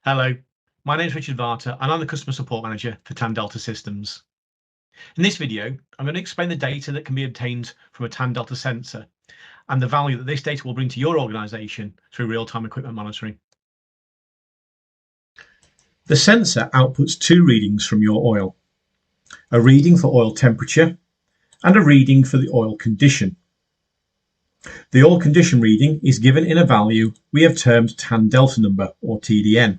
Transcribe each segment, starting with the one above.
Hello, my name is Richard Varta and I'm the Customer Support Manager for Tan Delta Systems. In this video, I'm going to explain the data that can be obtained from a Tan Delta sensor and the value that this data will bring to your organisation through real-time equipment monitoring. The sensor outputs two readings from your oil, a reading for oil temperature and a reading for the oil condition. The oil condition reading is given in a value we have termed Tan Delta number, or TDN,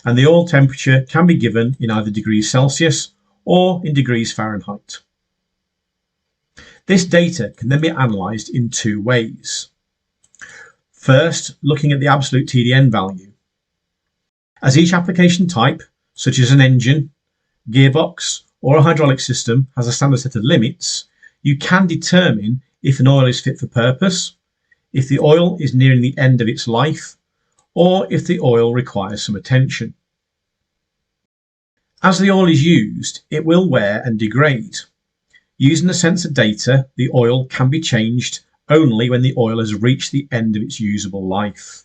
and the oil temperature can be given in either degrees Celsius or in degrees Fahrenheit. This data can then be analysed in two ways. First, looking at the absolute TDN value. As each application type, such as an engine, gearbox, or a hydraulic system, has a standard set of limits, you can determine if an oil is fit for purpose, if the oil is nearing the end of its life, or if the oil requires some attention. As the oil is used, it will wear and degrade. Using the sensor data, the oil can be changed only when the oil has reached the end of its usable life.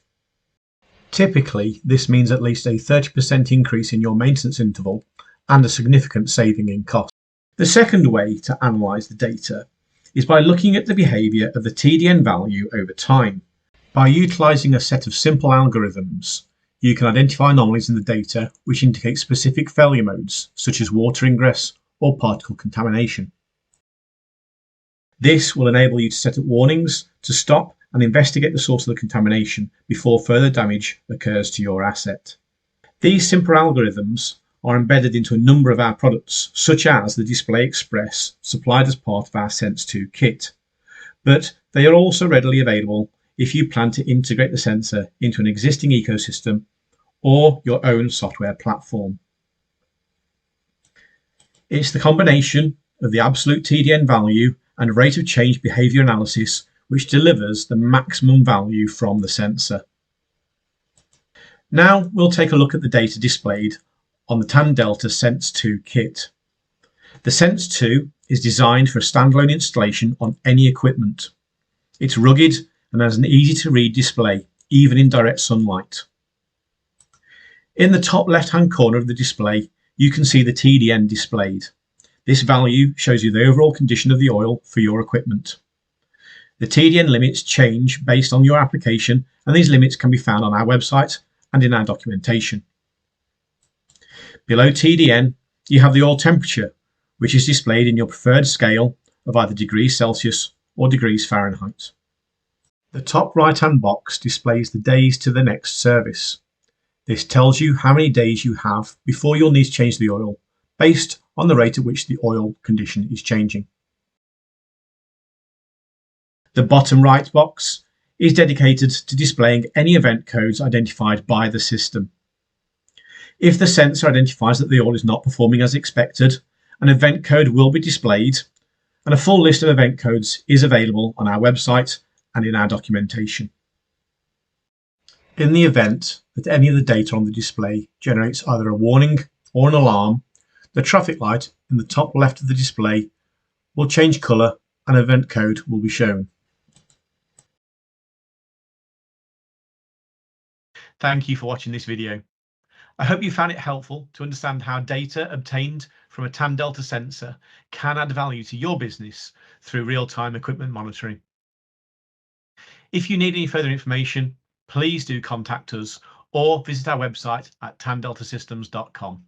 Typically, this means at least a 30% increase in your maintenance interval and a significant saving in cost. The second way to analyse the data is by looking at the behaviour of the TDN value over time. By utilising a set of simple algorithms, you can identify anomalies in the data which indicate specific failure modes, such as water ingress or particle contamination. This will enable you to set up warnings to stop and investigate the source of the contamination before further damage occurs to your asset. These simple algorithms are embedded into a number of our products, such as the Display Express supplied as part of our Sense-2 kit, but they are also readily available if you plan to integrate the sensor into an existing ecosystem or your own software platform. It's the combination of the absolute TDN value and rate of change behaviour analysis which delivers the maximum value from the sensor. Now we'll take a look at the data displayed on the Tan Delta Sense-2 kit. The Sense-2 is designed for a standalone installation on any equipment. It's rugged and has an easy-to-read display, even in direct sunlight. In the top left-hand corner of the display, you can see the TDN displayed. This value shows you the overall condition of the oil for your equipment. The TDN limits change based on your application, and these limits can be found on our website and in our documentation. Below TDN, you have the oil temperature, which is displayed in your preferred scale of either degrees Celsius or degrees Fahrenheit. The top right-hand box displays the days to the next service. This tells you how many days you have before you'll need to change the oil, based on the rate at which the oil condition is changing. The bottom right box is dedicated to displaying any event codes identified by the system. If the sensor identifies that the oil is not performing as expected, an event code will be displayed, and a full list of event codes is available on our website and in our documentation. In the event that any of the data on the display generates either a warning or an alarm, the traffic light in the top left of the display will change colour and an event code will be shown. Thank you for watching this video. I hope you found it helpful to understand how data obtained from a Tan Delta sensor can add value to your business through real-time equipment monitoring. If you need any further information, please do contact us or visit our website at tandeltasystems.com.